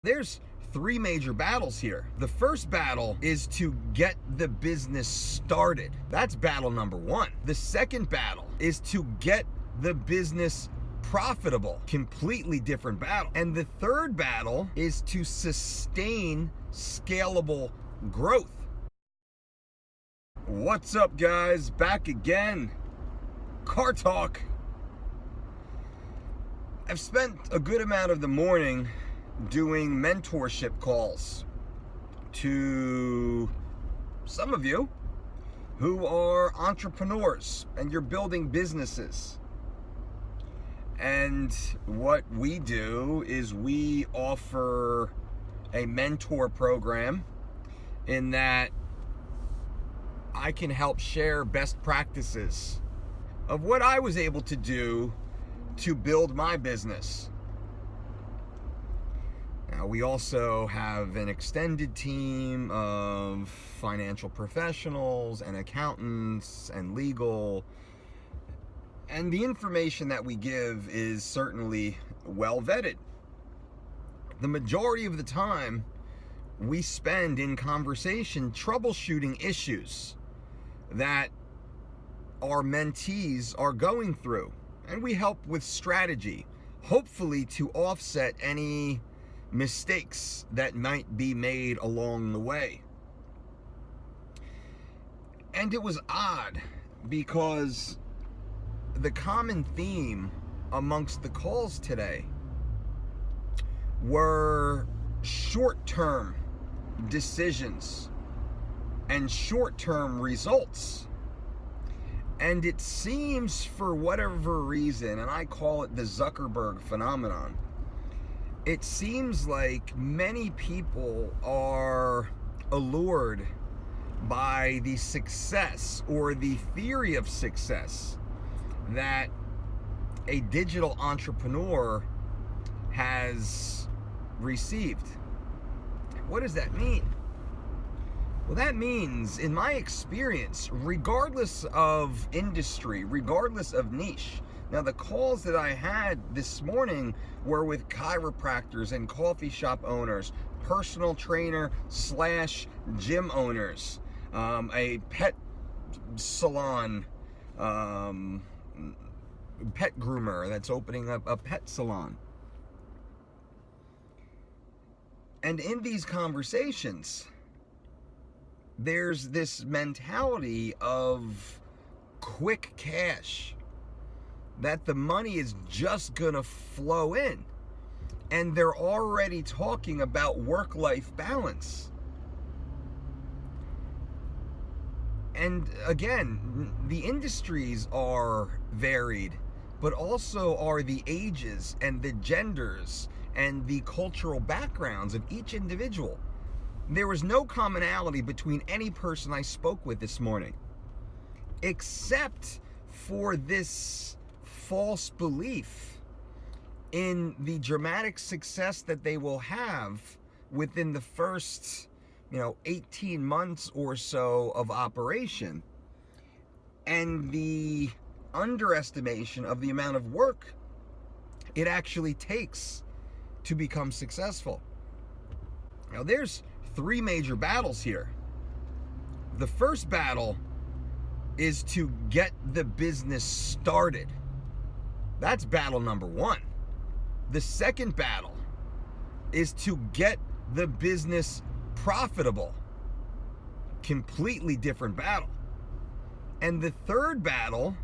There's three major battles here. The first battle is to get the business started. That's battle number one. The second battle is to get the business profitable. Completely different battle. And the third battle is to sustain scalable growth. What's up, guys? Back again. Car Talk. I've spent a good amount of the morning doing mentorship calls to some of you who are entrepreneurs and you're building businesses. And what we do is we offer a mentor program in that I can help share best practices of what I was able to do to build my business. Now, we also have an extended team of financial professionals and accountants and legal. And the information that we give is certainly well vetted. The majority of the time we spend in conversation troubleshooting issues that our mentees are going through. And we help with strategy, hopefully to offset any mistakes that might be made along the way. And it was odd because the common theme amongst the calls today were short-term decisions and short-term results. And it seems, for whatever reason, and I call it the Zuckerberg Phenomenon, it seems like many people are allured by the success or the theory of success that a digital entrepreneur has received. What does that mean? Well, that means, in my experience, regardless of industry, regardless of niche. Now, the calls that I had this morning were with chiropractors and coffee shop owners, personal trainer / gym owners, a pet salon, pet groomer that's opening up a pet salon. And in these conversations, there's this mentality of quick cash, that the money is just gonna flow in. And they're already talking about work-life balance. And again, the industries are varied, but also are the ages and the genders and the cultural backgrounds of each individual. There was no commonality between any person I spoke with this morning, except for this false belief in the dramatic success that they will have within the first, 18 months or so of operation, and the underestimation of the amount of work it actually takes to become successful. Now, there's three major battles here. The first battle is to get the business started. That's battle number one. The second battle is to get the business profitable. Completely different battle. And the third battle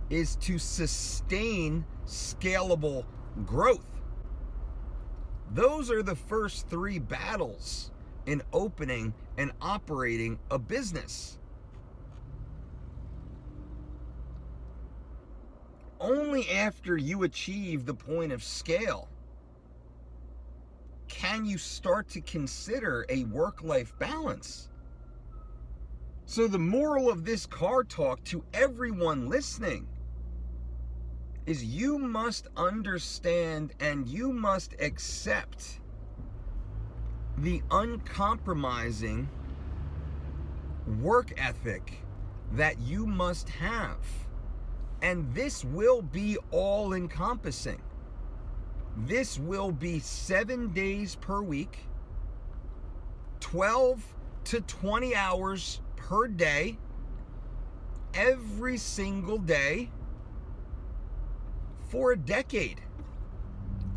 is to sustain scalable growth. Those are the first three battles in opening and operating a business. Only after you achieve the point of scale can you start to consider a work-life balance. So the moral of this car talk to everyone listening is you must understand and you must accept the uncompromising work ethic that you must have. And this will be all-encompassing. This will be 7 days per week, 12 to 20 hours per day, every single day, for a decade,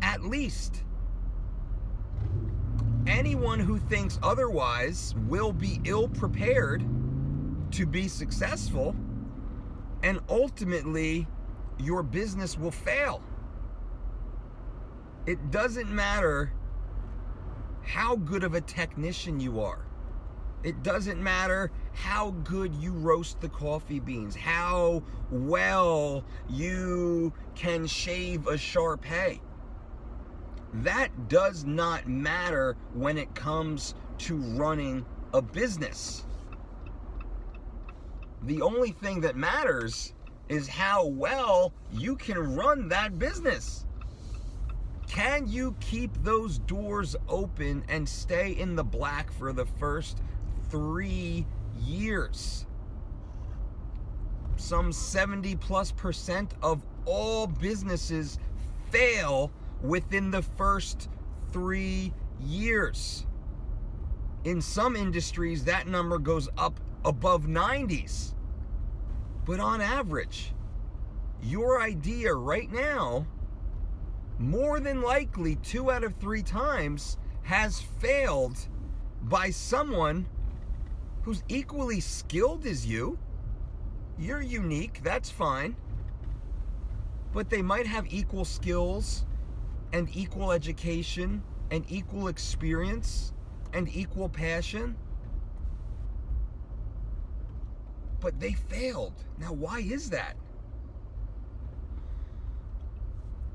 at least. Anyone who thinks otherwise will be ill-prepared to be successful, and ultimately your business will fail. It doesn't matter how good of a technician you are. It doesn't matter how good you roast the coffee beans, how well you can shave a Shar-Pei. That does not matter when it comes to running a business. The only thing that matters is how well you can run that business. Can you keep those doors open and stay in the black for the first 3 years? Some 70+% of all businesses fail within the first 3 years. In some industries, that number goes up above 90s. But on average, your idea right now, more than likely 2 out of 3 times, has failed by someone who's equally skilled as you. You're unique, that's fine. But they might have equal skills and equal education and equal experience and equal passion. But they failed. Now, why is that?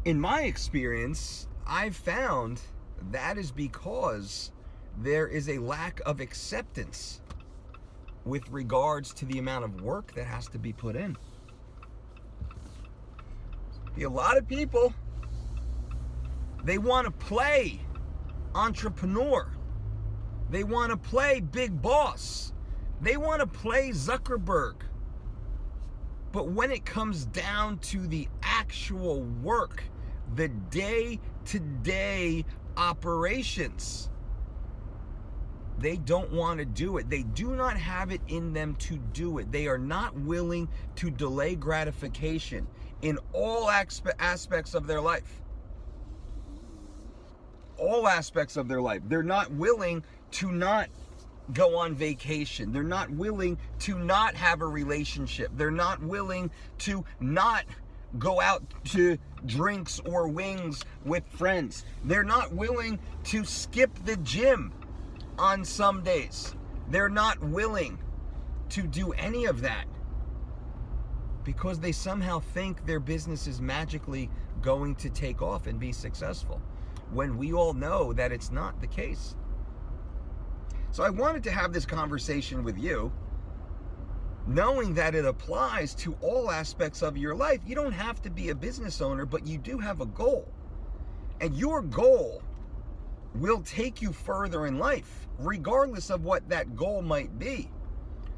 In my experience, I've found that is because there is a lack of acceptance with regards to the amount of work that has to be put in. A lot of people, they want to play entrepreneur. They want to play big boss. They want to play Zuckerberg. But when it comes down to the actual work, the day-to-day operations, they don't want to do it. They do not have it in them to do it. They are not willing to delay gratification in all aspects of their life. All aspects of their life. They're not willing to not go on vacation. They're not willing to not have a relationship. They're not willing to not go out to drinks or wings with friends. They're not willing to skip the gym on some days. They're not willing to do any of that because they somehow think their business is magically going to take off and be successful, when we all know that it's not the case. So I wanted to have this conversation with you, knowing that it applies to all aspects of your life. You don't have to be a business owner, but you do have a goal. And your goal will take you further in life, regardless of what that goal might be.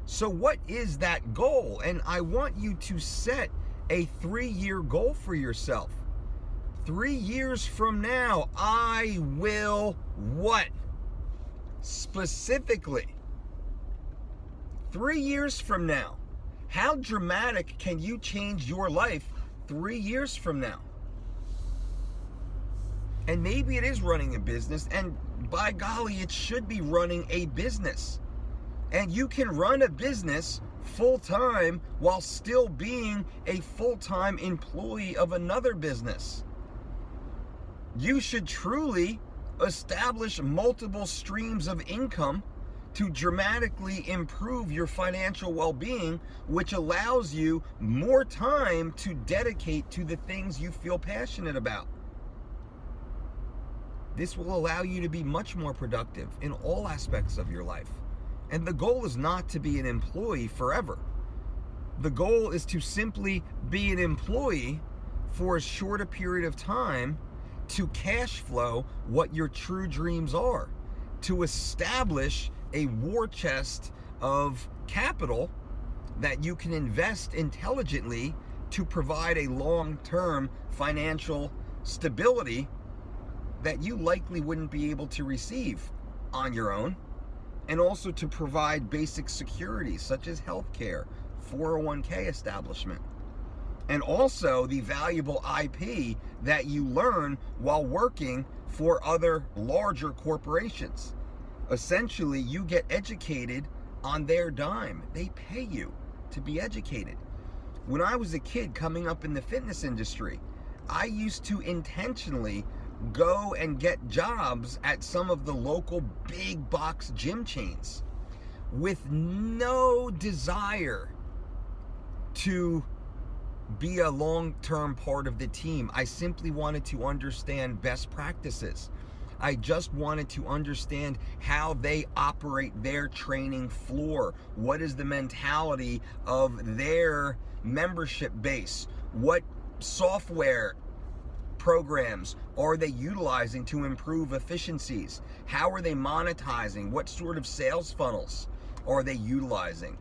So what is that goal? And I want you to set a 3-year goal for yourself. 3 years from now, I will what? Specifically, 3 years from now, how dramatic can you change your life 3 years from now? And maybe it is running a business, and by golly, it should be running a business. And you can run a business full-time while still being a full-time employee of another business. You should truly establish multiple streams of income to dramatically improve your financial well-being, which allows you more time to dedicate to the things you feel passionate about. This will allow you to be much more productive in all aspects of your life. And the goal is not to be an employee forever. The goal is to simply be an employee for as short a period of time to cash flow what your true dreams are, to establish a war chest of capital that you can invest intelligently to provide a long-term financial stability that you likely wouldn't be able to receive on your own, and also to provide basic security such as healthcare, 401k establishment, and also the valuable IP that you learn while working for other larger corporations. Essentially, you get educated on their dime. They pay you to be educated. When I was a kid coming up in the fitness industry, I used to intentionally go and get jobs at some of the local big box gym chains with no desire to be a long-term part of the team. I simply wanted to understand best practices. I just wanted to understand how they operate their training floor. What is the mentality of their membership base? What software programs are they utilizing to improve efficiencies? How are they monetizing? What sort of sales funnels are they utilizing?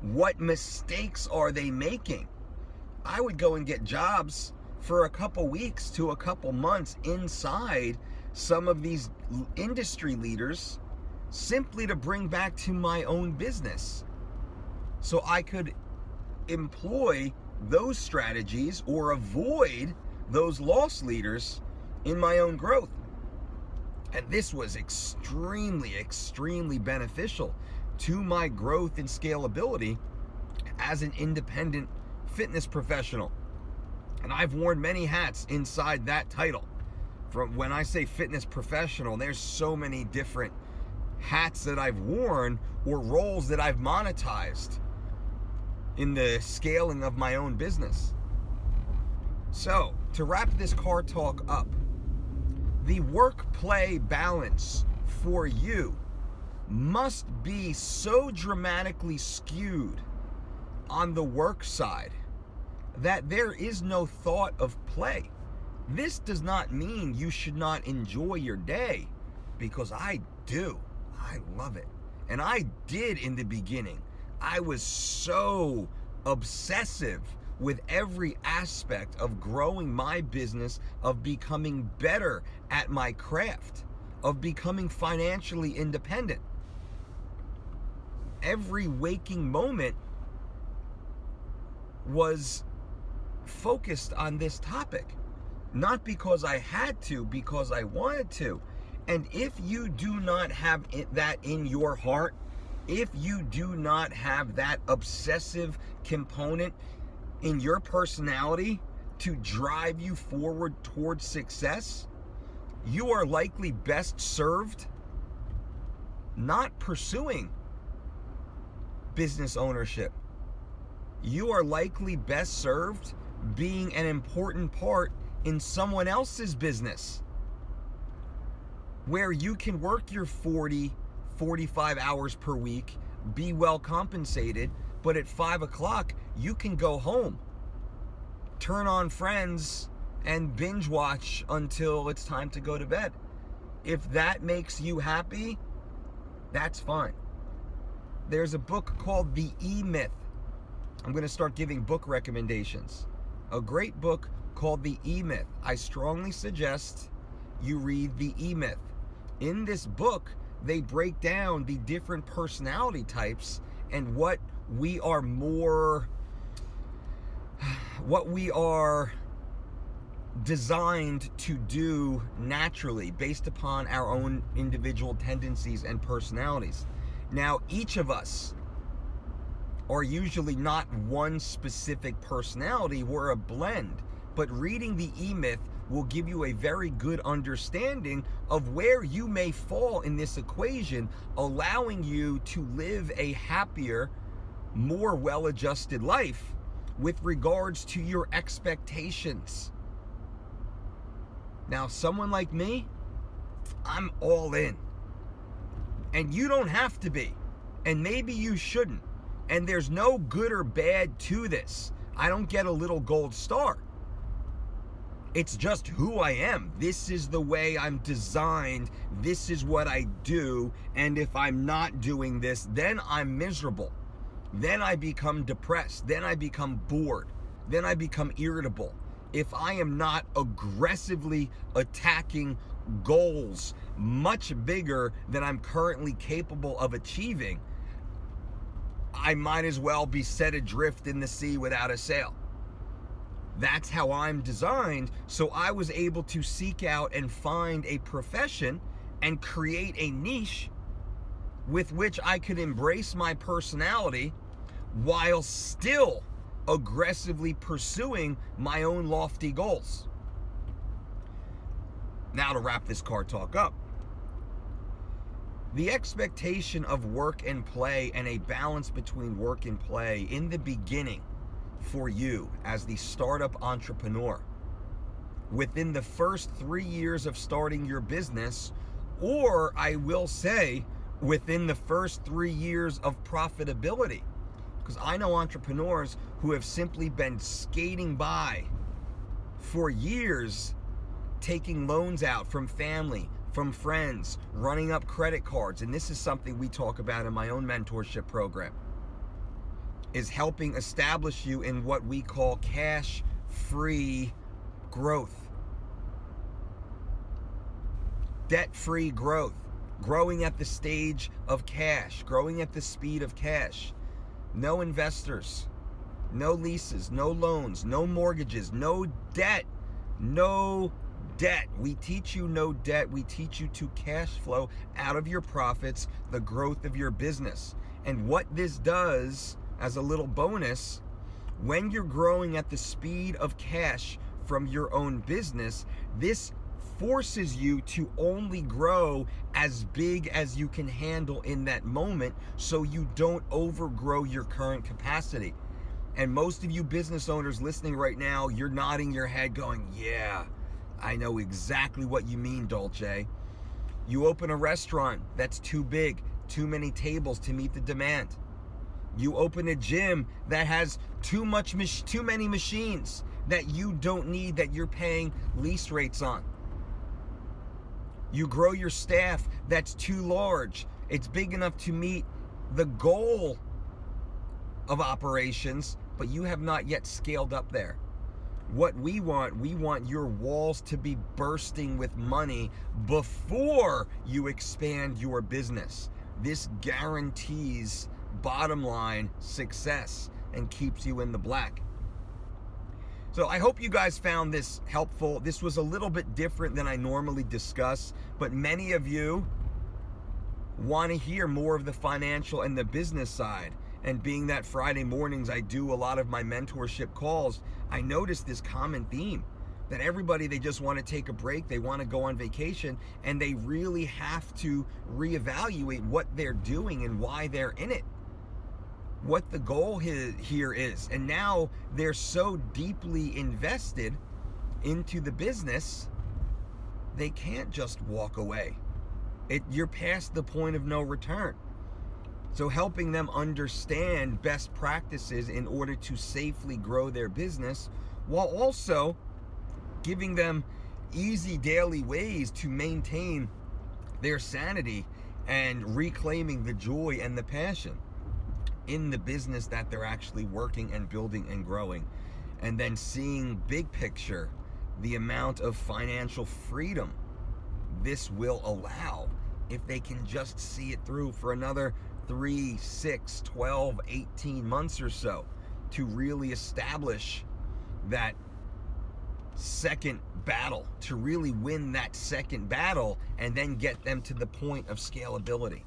What mistakes are they making? I would go and get jobs for a couple weeks to a couple months inside some of these industry leaders simply to bring back to my own business, so I could employ those strategies or avoid those loss leaders in my own growth. And this was extremely, extremely beneficial to my growth and scalability as an independent fitness professional. And I've worn many hats inside that title. From when I say fitness professional, there's so many different hats that I've worn or roles that I've monetized in the scaling of my own business. So, to wrap this car talk up, the work-play balance for you must be so dramatically skewed on the work side that there is no thought of play. This does not mean you should not enjoy your day, because I do. I love it. And I did in the beginning. I was so obsessive with every aspect of growing my business, of becoming better at my craft, of becoming financially independent. Every waking moment was focused on this topic. Not because I had to, because I wanted to. And if you do not have that in your heart, if you do not have that obsessive component in your personality to drive you forward towards success, you are likely best served not pursuing business ownership. You are likely best served being an important part in someone else's business, where you can work your 40, 45 hours per week, be well compensated, but at 5 o'clock, you can go home, turn on Friends, and binge watch until it's time to go to bed. If that makes you happy, that's fine. There's a book called The EMyth. I'm going to start giving book recommendations. A great book called The EMyth. I strongly suggest you read The EMyth. In this book, they break down the different personality types and what we are designed to do naturally based upon our own individual tendencies and personalities. Now, each of us are usually not one specific personality, we're a blend. But reading The EMyth will give you a very good understanding of where you may fall in this equation, allowing you to live a happier, more well-adjusted life with regards to your expectations. Now, someone like me, I'm all in. And you don't have to be. And maybe you shouldn't. And there's no good or bad to this. I don't get a little gold star. It's just who I am. This is the way I'm designed. This is what I do. And if I'm not doing this, then I'm miserable. Then I become depressed. Then I become bored. Then I become irritable. if I am not aggressively attacking goals much bigger than I'm currently capable of achieving, I might as well be set adrift in the sea without a sail. That's how I'm designed. So I was able to seek out and find a profession and create a niche with which I could embrace my personality while still aggressively pursuing my own lofty goals. Now to wrap this car talk up. The expectation of work and play and a balance between work and play in the beginning for you as the startup entrepreneur within the first 3 years of starting your business, or I will say within the first 3 years of profitability, because I know entrepreneurs who have simply been skating by for years, taking loans out from family, from friends, running up credit cards. And this is something we talk about in my own mentorship program, is helping establish you in what we call cash-free growth. Debt-free growth. Growing at the stage of cash. Growing at the speed of cash. No investors. No leases. No loans. No mortgages. No debt. No debt. We teach you no debt. We teach you to cash flow out of your profits, the growth of your business. And what this does, as a little bonus, when you're growing at the speed of cash from your own business, this forces you to only grow as big as you can handle in that moment, so you don't overgrow your current capacity. And most of you business owners listening right now, you're nodding your head going, yeah, I know exactly what you mean, Dolce. You open a restaurant that's too big, too many tables to meet the demand. You open a gym that has too many machines that you don't need, that you're paying lease rates on. You grow your staff that's too large. It's big enough to meet the goal of operations, but you have not yet scaled up there. What we want your walls to be bursting with money before you expand your business. This guarantees bottom line success and keeps you in the black. So I hope you guys found this helpful. This was a little bit different than I normally discuss, but many of you want to hear more of the financial and the business side. And being that Friday mornings I do a lot of my mentorship calls, I noticed this common theme that everybody, they just want to take a break, they want to go on vacation, and they really have to reevaluate what they're doing and why they're in it, what the goal here is. And now they're so deeply invested into the business, they can't just walk away. You're past the point of no return. So helping them understand best practices in order to safely grow their business, while also giving them easy daily ways to maintain their sanity and reclaiming the joy and the passion in the business that they're actually working and building and growing. And then seeing big picture, the amount of financial freedom this will allow if they can just see it through for another 3, 6, 12, 18 months or so to really establish that second battle, to really win that second battle and then get them to the point of scalability.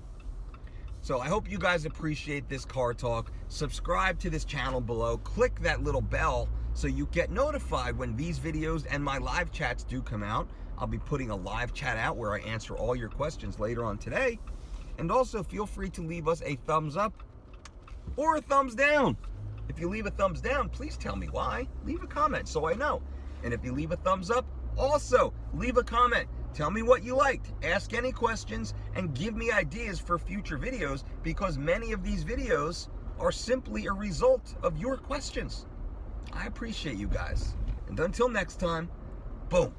So I hope you guys appreciate this car talk. Subscribe to this channel below. Click that little bell so you get notified when these videos and my live chats do come out. I'll be putting a live chat out where I answer all your questions later on today. And also feel free to leave us a thumbs up or a thumbs down. If you leave a thumbs down, please tell me why. Leave a comment so I know. And if you leave a thumbs up, also leave a comment. Tell me what you liked. Ask any questions and give me ideas for future videos, because many of these videos are simply a result of your questions. I appreciate you guys. And until next time, boom.